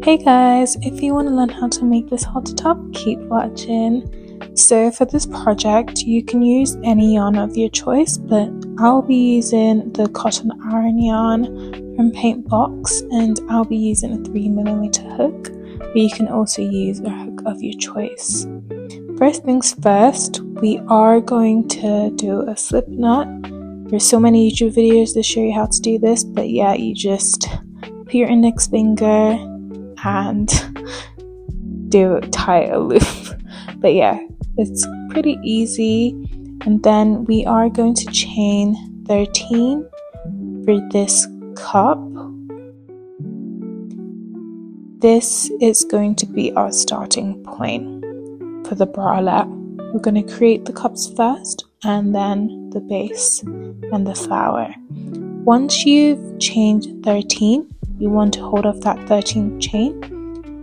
Hey guys, if you want to learn how to make this halter top, keep watching. So for this project, you can use any yarn of your choice, but I'll be using the cotton iron yarn from Paint Box, and I'll be using a 3mm hook, but you can also use a hook of your choice. First things first, we are going to do a slip knot. There's so many YouTube videos that show you how to do this, but yeah, you just put your index finger and tie a loop. But yeah, it's pretty easy. And then we are going to chain 13 for this cup. This is going to be our starting point for the bralette. We're going to create the cups first, and then the base and the flower. Once you've chained 13, you want to hold off that 13th chain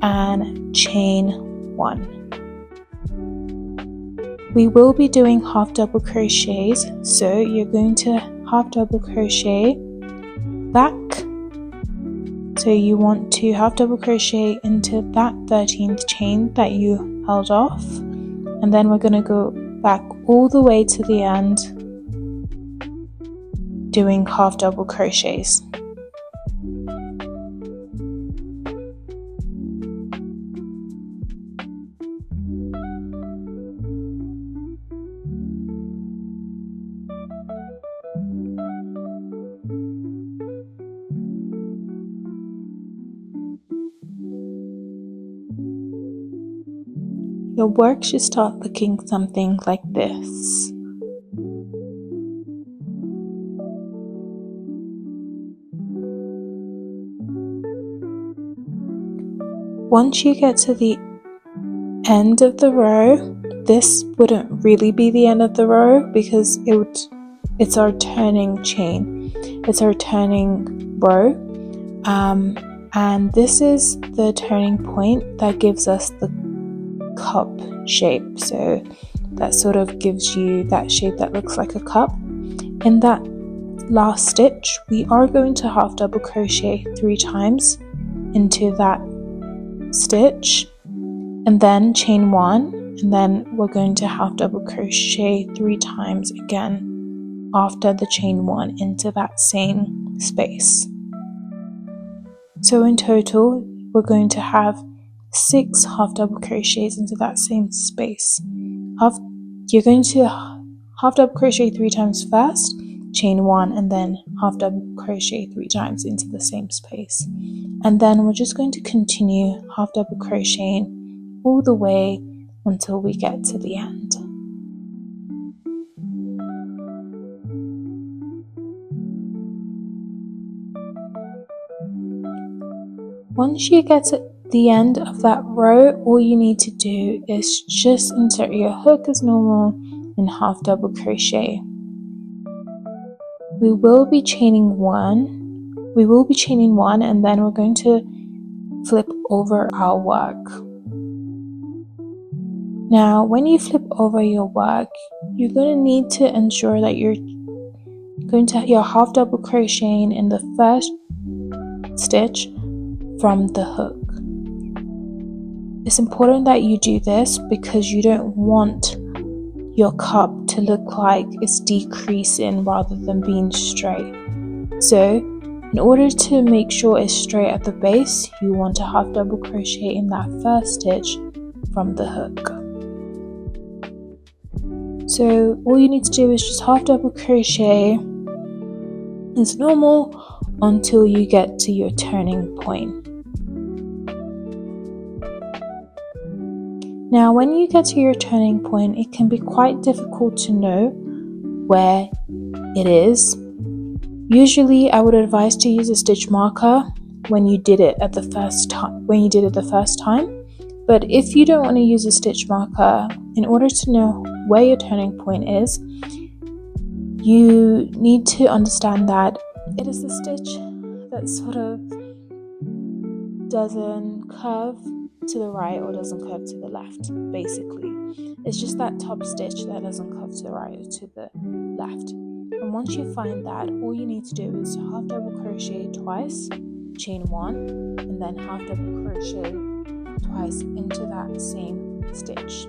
and chain 1. We will be doing half double crochets, so you're going to half double crochet back. So you want to half double crochet into that 13th chain that you held off, and then we're going to go back all the way to the end doing half double crochets. Your work should start looking something like this. Once you get to the end of the row, this wouldn't really be the end of the row because it's our turning chain. It's our turning row. And this is the turning point that gives us the cup shape, so that sort of gives you that shape that looks like a cup. In that last stitch, we are going to half double crochet 3 times into that stitch, and then chain 1, and then we're going to half double crochet 3 times again after the chain 1 into that same space. So in total, we're going to have 6 half double crochets into that same space. You're going to half double crochet 3 times first, chain 1, and then half double crochet 3 times into the same space. And then we're just going to continue half double crocheting all the way until we get to the end. Once you get to the end of that row, all you need to do is just insert your hook as normal and half double crochet. We will be chaining one, and then we're going to flip over our work. Now when you flip over your work, you're going to need to ensure that you're half double crocheting in the first stitch from the hook. It's important that you do this because you don't want your cup to look like it's decreasing rather than being straight. So in order to make sure it's straight at the base, you want to half double crochet in that first stitch from the hook. So all you need to do is just half double crochet as normal until you get to your turning point. Now when you get to your turning point, it can be quite difficult to know where it is. Usually I would advise to use a stitch marker when you did it the first time. But if you don't want to use a stitch marker, in order to know where your turning point is, you need to understand that it is the stitch that sort of doesn't curve to the right or doesn't curve to the left. Basically, it's just that top stitch that doesn't curve to the right or to the left. And once you find that, all you need to do is half double crochet twice, chain 1, and and then half double crochet twice into that same stitch.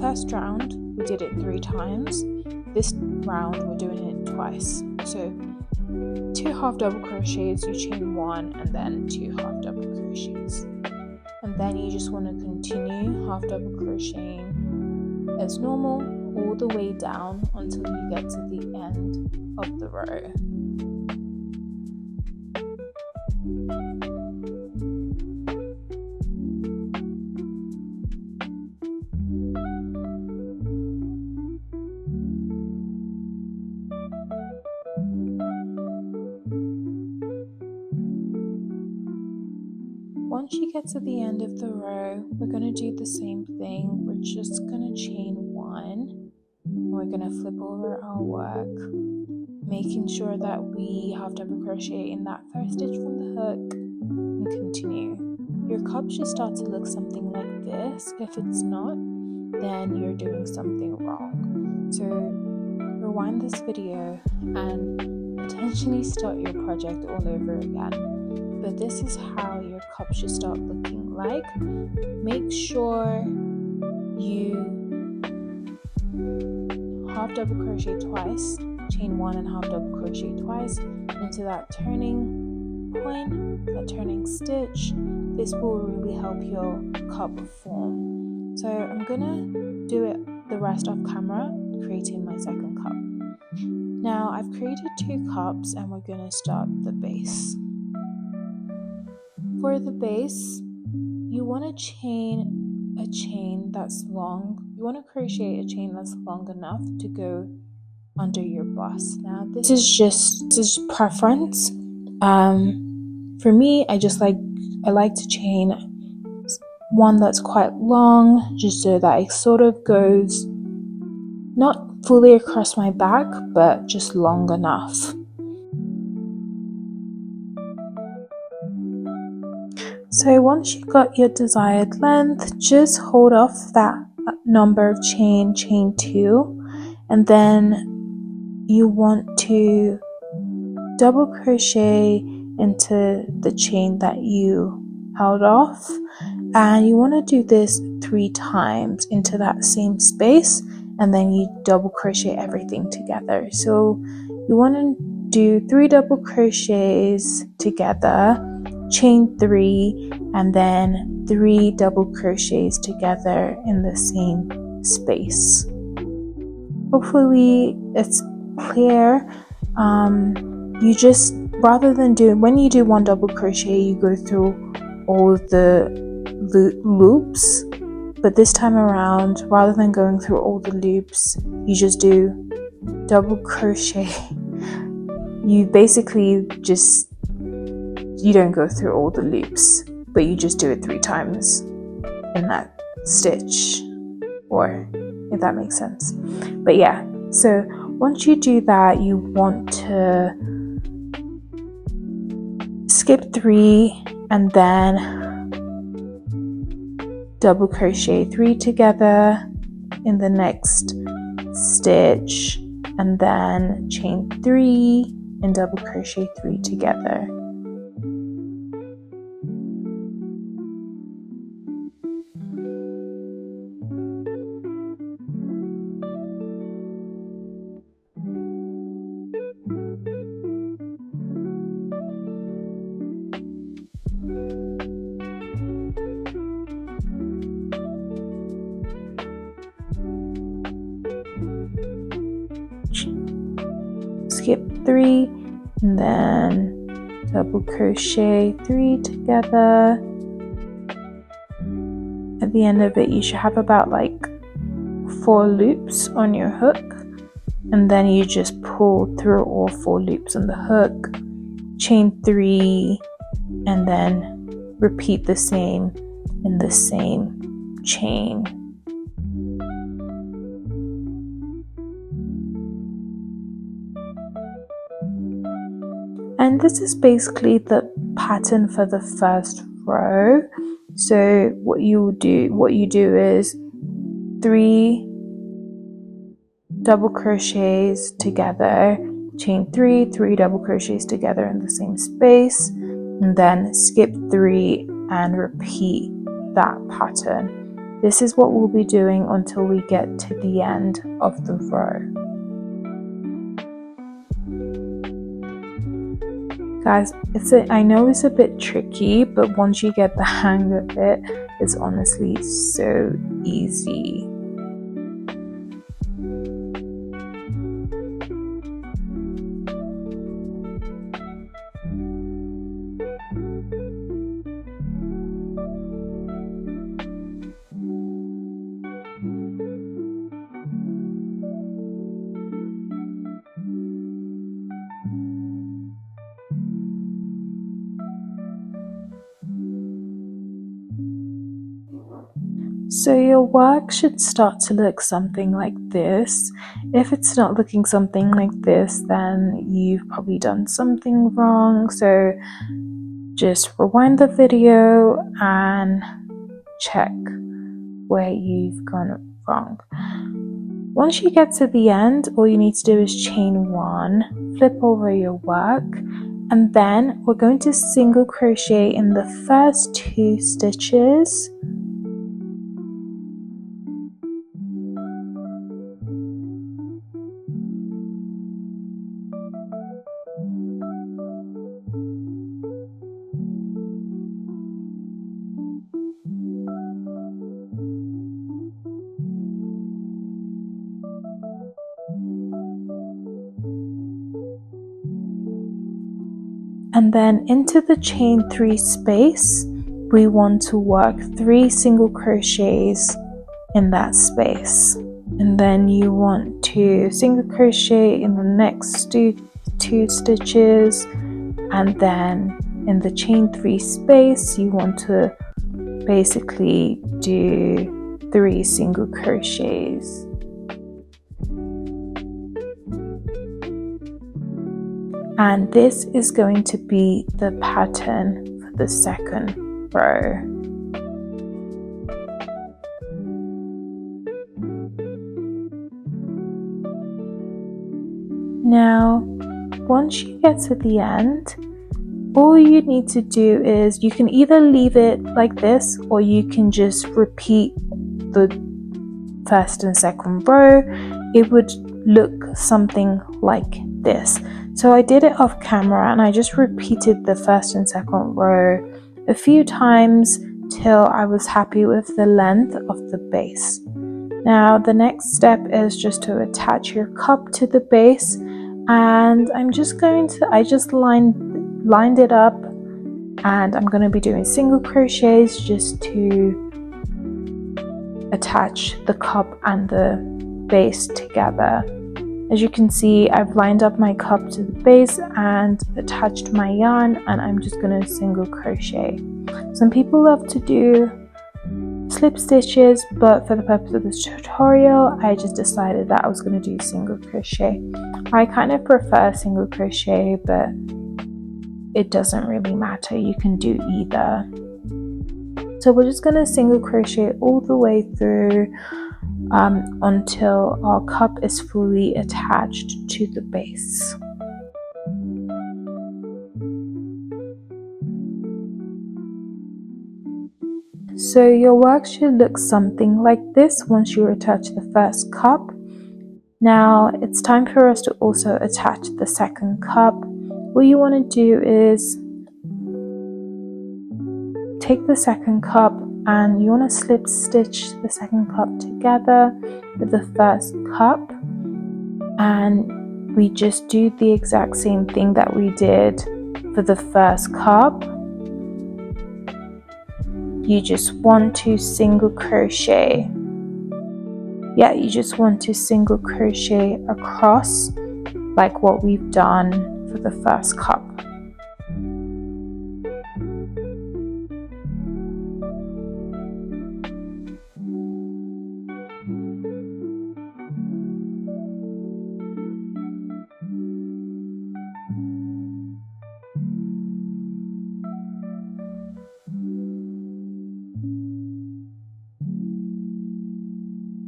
First round we did it 3 times. This round we're doing it twice. So 2 half double crochets, you chain 1 and then 2 half double crochets, and then you just want to continue half double crocheting as normal all the way down until you get to the end of the row. Once you get to the end of the row, we're going to do the same thing. We're just going to chain 1. We're going to flip over our work, making sure that we half double crochet in that first stitch from the hook and continue. Your cup should start to look something like this. If it's not, then you're doing something wrong. So rewind this video and potentially start your project all over again. But this is how your cup should start looking like. Make sure you half double crochet twice, chain 1 and half double crochet twice into that turning point, that turning stitch. This will really help your cup form. So I'm gonna do it the rest off camera, creating my second cup. Now I've created 2 cups and we're gonna start the base. For the base, you want to chain a chain that's long. You want to crochet a chain that's long enough to go under your bust. Now this is preference. For me, I like to chain one that's quite long, just so that it sort of goes not fully across my back, but just long enough. So once you got your desired length, just hold off that number of chain 2, and then you want to double crochet into the chain that you held off, and you want to do this 3 times into that same space, and then you double crochet everything together. So you want to do 3 double crochets together, chain 3, and then 3 double crochets together in the same space. Hopefully it's clear. You just, rather than when you do 1 double crochet, you go through all the loops, but this time around, rather than going through all the loops, you just do double crochet. You basically just, you don't go through all the loops, but you just do it 3 times in that stitch, or if that makes sense. But yeah, so once you do that, you want to skip 3 and then double crochet 3 together in the next stitch, and then chain 3 and double crochet 3 together. Skip 3 and then double crochet 3 together. At the end of it, you should have about like 4 loops on your hook, and then you just pull through all 4 loops on the hook, chain 3, and then repeat the same in the same chain. And this is basically the pattern for the first row. So what you do is 3 double crochets together, chain 3, 3 double crochets together in the same space, and then skip 3 and repeat that pattern. This is what we'll be doing until we get to the end of the row. Guys, I know it's a bit tricky, but once you get the hang of it, it's honestly so easy. So your work should start to look something like this. If it's not looking something like this, then you've probably done something wrong. So just rewind the video and check where you've gone wrong. Once you get to the end, all you need to do is chain 1, flip over your work, and then we're going to single crochet in the first 2 stitches. And then into the chain 3 space, we want to work 3 single crochets in that space. And then you want to single crochet in the next 2 stitches, and then in the chain 3 space, you want to basically do 3 single crochets. And this is going to be the pattern for the second row. Now, once you get to the end, all you need to do is you can either leave it like this, or you can just repeat the first and second row. It would look something like this. So I did it off camera and I just repeated the first and second row a few times till I was happy with the length of the base. Now the next step is just to attach your cup to the base, and I just lined it up, and I'm going to be doing single crochets just to attach the cup and the base together. As you can see, I've lined up my cup to the base and attached my yarn, and I'm just going to single crochet. Some people love to do slip stitches, but for the purpose of this tutorial, I just decided that I was going to do single crochet. I kind of prefer single crochet, but it doesn't really matter. You can do either. So we're just going to single crochet all the way through until our cup is fully attached to the base. So your work should look something like this once you attach the first cup. Now it's time for us to also attach the second cup. What you want to do is take the second cup and you want to slip stitch the second cup together with the first cup, and we just do the exact same thing that we did for the first cup. You just want to single crochet. You just want to single crochet across like what we've done for the first cup.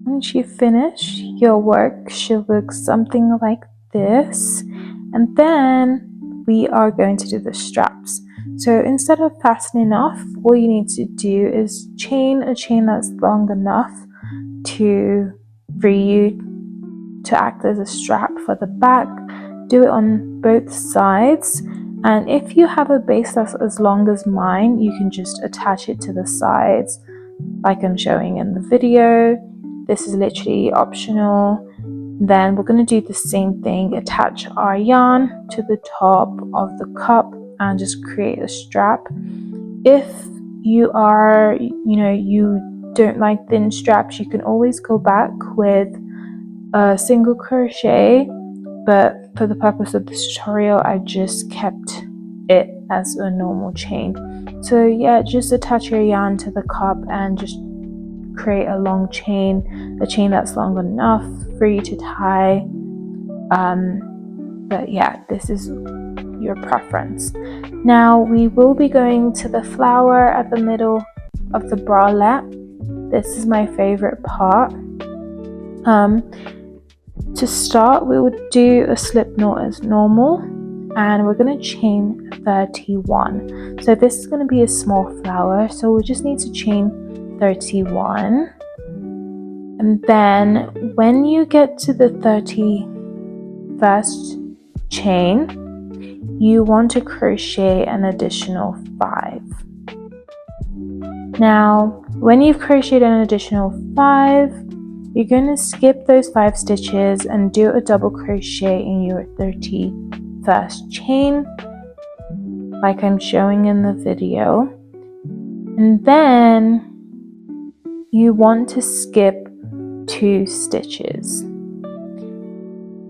Once you finish, your work should look something like this, and then we are going to do the straps. So instead of fastening off, all you need to do is chain a chain that's long enough for you to act as a strap for the back. Do it on both sides, and if you have a base that's as long as mine, you can just attach it to the sides like I'm showing in the video. This is literally optional. Then we're going to do the same thing, attach our yarn to the top of the cup and just create a strap. If you are, you don't like thin straps, you can always go back with a single crochet, but for the purpose of this tutorial I just kept it as a normal chain. So yeah, just attach your yarn to the cup and just create a long chain, a chain that's long enough for you to tie. But yeah, this is your preference. Now we will be going to the flower at the middle of the bralette. This is my favorite part. To start, we would do a slip knot as normal, and we're going to chain 31. So this is going to be a small flower, so we just need to chain 31. And then when you get to the 31st chain, you want to crochet an additional 5. Now when you've crocheted an additional 5, you're going to skip those 5 stitches and do a double crochet in your 31st chain like I'm showing in the video, and then you want to skip 2 stitches.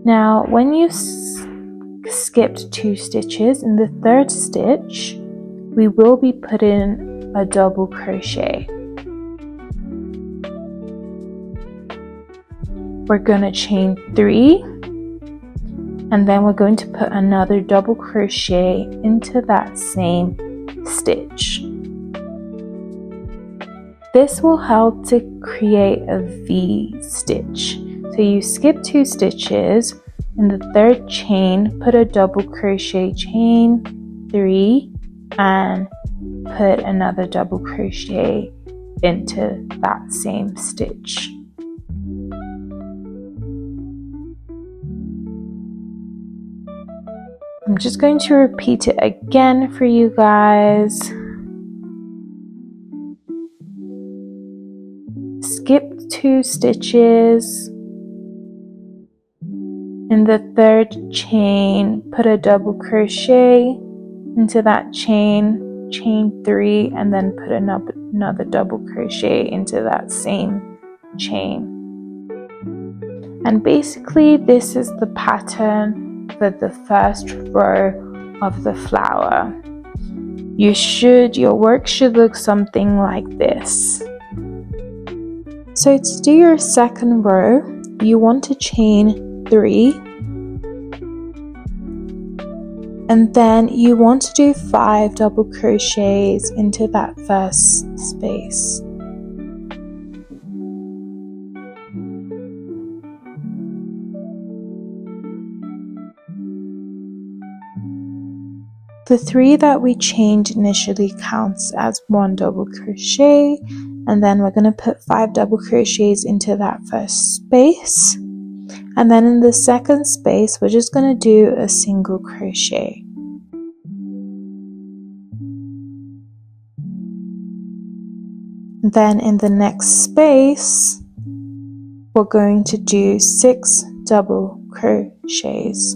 Now when you've skipped 2 stitches, in the 3rd stitch we will be putting a double crochet. We're going to chain 3, and then we're going to put another double crochet into that same stitch. This will help to create a V stitch. So you skip 2 stitches, in the 3rd chain put a double crochet, chain 3, and put another double crochet into that same stitch. I'm just going to repeat it again for you guys. Skip 2 stitches. In the 3rd chain, put a double crochet into that chain, chain 3, and then put another double crochet into that same chain. And basically this is the pattern for the first row of the flower. Your work should look something like this. So to do your second row, you want to chain 3, and then you want to do 5 double crochets into that first space. The 3 that we chained initially counts as 1 double crochet, and then we're going to put 5 double crochets into that first space, and then in the second space we're just going to do a single crochet. Then in the next space we're going to do 6 double crochets.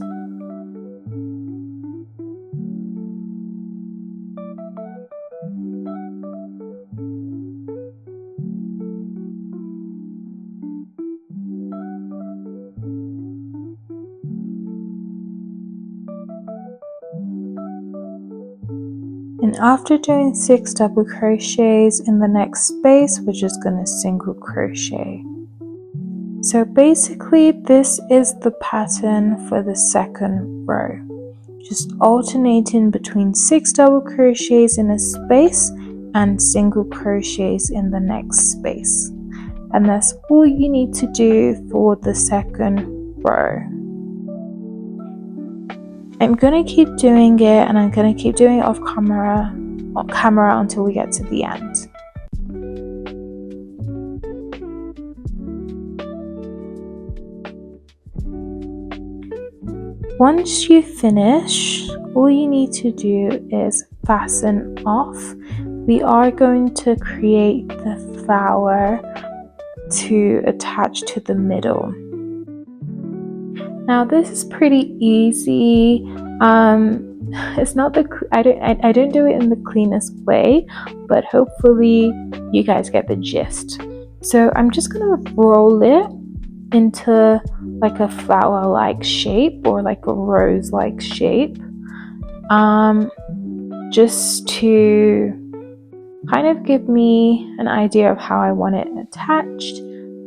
And after doing 6 double crochets in the next space, we're just going to single crochet. So basically this is the pattern for the second row. Just alternating between 6 double crochets in a space and single crochets in the next space. And that's all you need to do for the second row. I'm gonna keep doing it, and I'm gonna keep doing it off camera until we get to the end. Once you finish, all you need to do is fasten off. We are going to create the flower to attach to the middle. Now this is pretty easy. It's not I don't do it in the cleanest way, but hopefully you guys get the gist. So I'm just gonna roll it into like a flower like shape, or like a rose like shape, just to kind of give me an idea of how I want it attached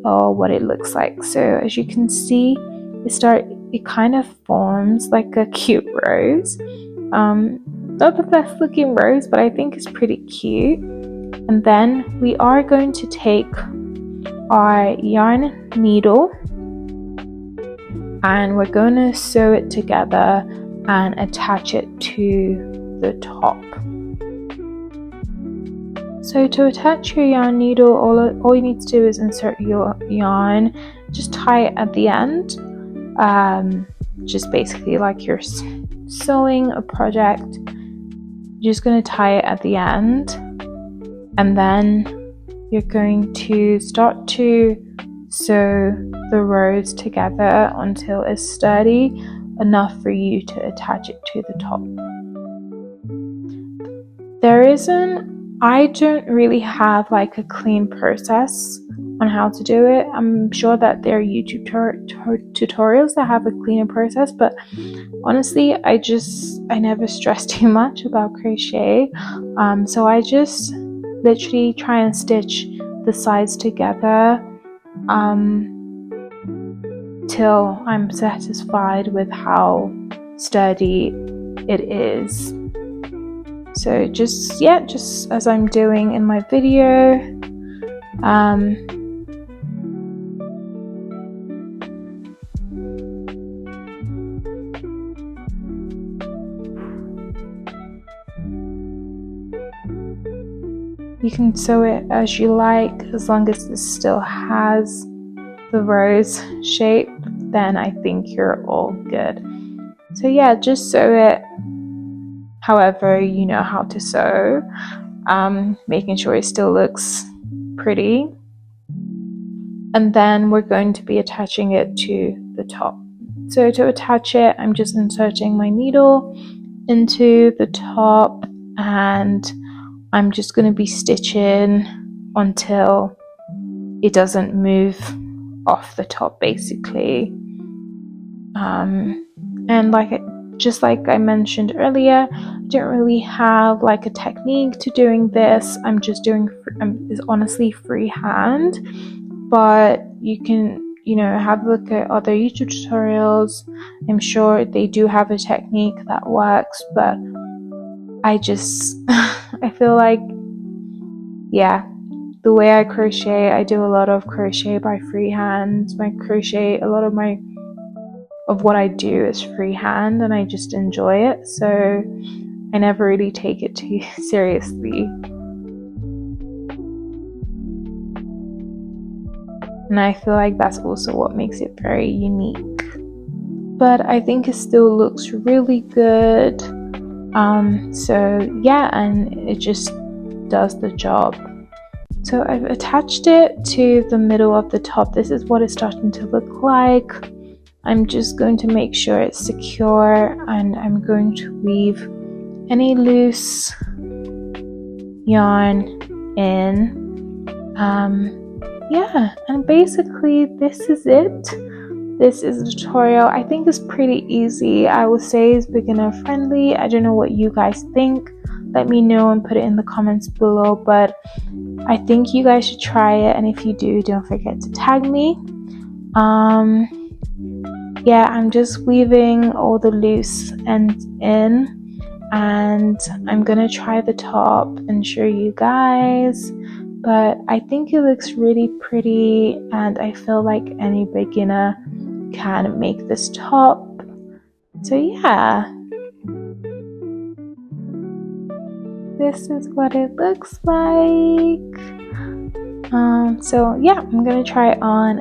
or what it looks like. So as you can see, it kind of forms like a cute rose. Not the best looking rose, but I think it's pretty cute. And then we are going to take our yarn needle and we're going to sew it together and attach it to the top. So to attach your yarn needle, all you need to do is insert your yarn, just tie it at the end, just basically like you're sewing a project. You're just going to tie it at the end, and then you're going to start to sew the rose together until it's sturdy enough for you to attach it to the top. I don't really have like a clean process on how to do it. I'm sure that there are YouTube tutorials that have a cleaner process, but honestly I never stress too much about crochet, so I just literally try and stitch the sides together till I'm satisfied with how sturdy it is. So just as I'm doing in my video, you can sew it as you like, as long as it still has the rose shape, then I think you're all good. So yeah, just sew it however you know how to sew, making sure it still looks pretty. And then we're going to be attaching it to the top. So to attach it, I'm just inserting my needle into the top, and I'm just going to be stitching until it doesn't move off the top, basically. And just like I mentioned earlier, I don't really have like a technique to doing this. I'm just doing it's honestly freehand, but you can have a look at other YouTube tutorials. I'm sure they do have a technique that works, but I feel like, yeah, the way I crochet, I do a lot of crochet by freehand. A lot of what I do is freehand, and I just enjoy it, so I never really take it too seriously. And I feel like that's also what makes it very unique. But I think it still looks really good. So yeah, and it just does the job. So I've attached it to the middle of the top. This is what it's starting to look like. I'm just going to make sure it's secure, and I'm going to weave any loose yarn in. Yeah, and basically this is it. This is the tutorial. I think it's pretty easy. I would say it's beginner friendly. I don't know what you guys think. Let me know and put it in the comments below, but I think you guys should try it, and if you do, don't forget to tag me. Yeah, I'm just weaving all the loose ends in, and I'm gonna try the top and show you guys. But I think it looks really pretty, and I feel like any beginner can make this top. So yeah, this is what it looks like. So yeah, I'm gonna try on